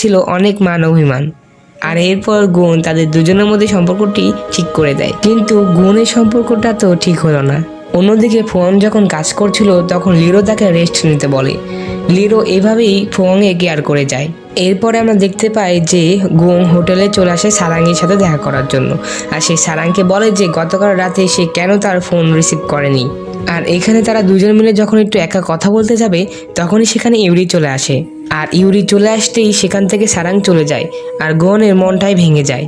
ছিল অনেক মান অভিমান। আর এরপর গুণ তাদের দুজনের মধ্যে সম্পর্কটি ঠিক করে দেয়, কিন্তু গুণের সম্পর্কটা তো ঠিক হলো না। অন্যদিকে ফোন যখন কাজ করছিল তখন লিরো তাকে রেস্ট নিতে বলে। লিরো এভাবেই ফোংয়ে কেয়ার করে যায়। এরপরে আমরা দেখতে পাই যে গুং হোটেলে চলে আসে সারাঙ্গের সাথে দেখা করার জন্য। আর সে সারাংকে বলে যে গতকাল রাতে সে কেন তার ফোন রিসিভ করেনি। আর এখানে তারা দুজন মিলে যখন একটু একা কথা বলতে যাবে তখনই সেখানে ইউরি চলে আসে। আর ইউরি চলে আসতেই সেখান থেকে সারাং চলে যায় আর গোনের মনটাই ভেঙে যায়।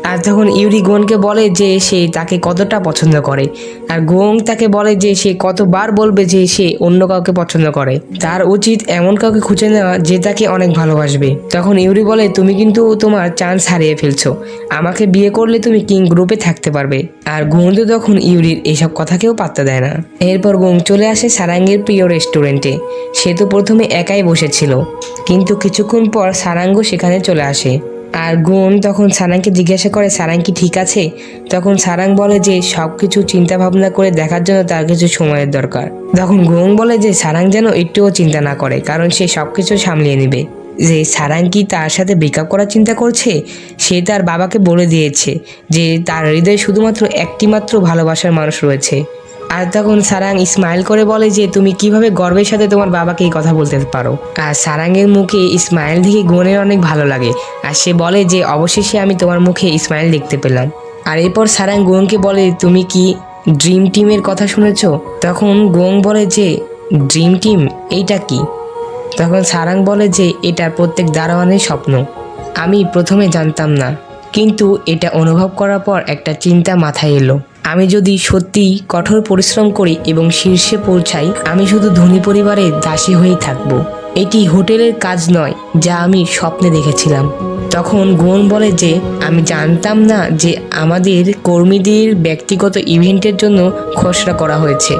আর তখন ইউরি গোনকে বলে যে সে তাকে কতটা পছন্দ করে, আর গোং তাকে বলে যে সে কতবার বলবে যে সে অন্য কাউকে পছন্দ করে, তার উচিত এমন কাউকে খুঁজে নেওয়া যে তাকে অনেক ভালোবাসবে। তখন ইউরি বলে তুমি কিন্তু তোমার চান্স হারিয়ে ফেলছো, আমাকে বিয়ে করলে তুমি কিং গ্রুপে থাকতে পারবে। আর গোং তো তখন ইউরির এসব কথাকেও পাত্তা দেয় না। এরপর গোং চলে আসে সারাঙ্গের প্রিয় রেস্টুরেন্টে। সে তো প্রথমে একাই বসেছিল, কিন্তু কিছুক্ষণ পর সারাঙ্গও সেখানে চলে আসে। আর গুণ তখন সারাংকে জিজ্ঞাসা করে সারাং কি ঠিক আছে। তখন সারাং বলে যে সব কিছু চিন্তা ভাবনা করে দেখার জন্য তার কিছু সময়ের দরকার। তখন গুং বলে যে সারাং যেন একটুও চিন্তা না করে, কারণ সে সব কিছু সামলিয়ে নেবে। যে সারাং কি তার সাথে ব্রেকআপ করার চিন্তা করছে। সে তার বাবাকে বলে দিয়েছে যে তার হৃদয়ে শুধুমাত্র একটি মাত্র ভালোবাসার মানুষ রয়েছে। আর তখন সারাং স্মাইল করে বলে যে তুমি কিভাবে গর্বের সাথে তোমার বাবাকে এই কথা বলতে পারো। আর সারাংয়ের মুখে স্মাইল দেখে গুণের অনেক ভালো লাগে, আর সে বলে যে অবশেষে আমি তোমার মুখে স্মাইল দেখতে পেলাম। আর এরপর সারাং গুণকে বলে তুমি কি ড্রিম টিমের কথা শুনেছ। তখন গুণ বলে যে ড্রিম টিম এইটা কি। তখন সারাং বলে যে এটা প্রত্যেক দারোয়ানের স্বপ্ন। আমি প্রথমে জানতাম না, কিন্তু এটা অনুভব করার পর একটা চিন্তা মাথায় এলো। আমি যদি সত্যি কঠোর পরিশ্রম করি এবং শীর্ষে পৌঁছাই, আমি শুধু ধনী পরিবারের দাসী হয়েই থাকবো। এটি হোটেলের কাজ নয় যা আমি স্বপ্নে দেখেছিলাম। তখন গুণ বলে যে আমি জানতাম না যে আমাদের কর্মীদের ব্যক্তিগত ইভেন্টের জন্য খসড়া করা হয়েছে।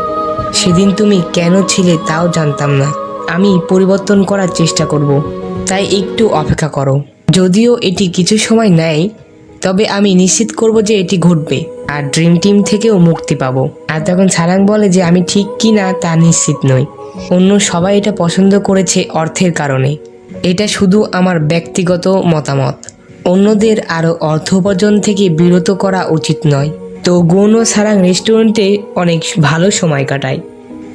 সেদিন তুমি কেন ছিলে তাও জানতাম না। আমি পরিবর্তন করার চেষ্টা করব, তাই একটু অপেক্ষা করো। যদিও এটি কিছু সময় নেয়, তবে আমি নিশ্চিত করব যে এটি ঘটবে আর ড্রিম টিম থেকেও মুক্তি পাবো। আর তখন সারাং বলে যে আমি ঠিক কি না তা নিশ্চিত নই। অন্য সবাই এটা পছন্দ করেছে অর্থের কারণে। এটা শুধু আমার ব্যক্তিগত মতামত। অন্যদের আরও অর্থ উপার্জন থেকে বিরত করা উচিত নয়। তো গুণ ও সারাং রেস্টুরেন্টে অনেক ভালো সময় কাটায়।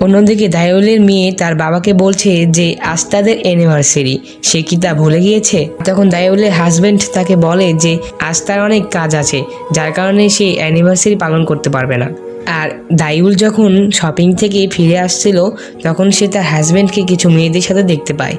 অন্যদিকে দায়ুলের মেয়ে তার বাবাকে বলছে যে আজ তাদের অ্যানিভার্সারি, সে কি তা ভুলে গিয়েছে। তখন দায়ুলের হাজবেন্ড তাকে বলে যে আজ তার অনেক কাজ আছে, যার কারণে সে অ্যানিভার্সারি পালন করতে পারবে না। আর দায়ুল যখন শপিং থেকে ফিরে আসছিল তখন সে তার হাজবেন্ডকে কিছু মেয়েদের সাথে দেখতে পায়।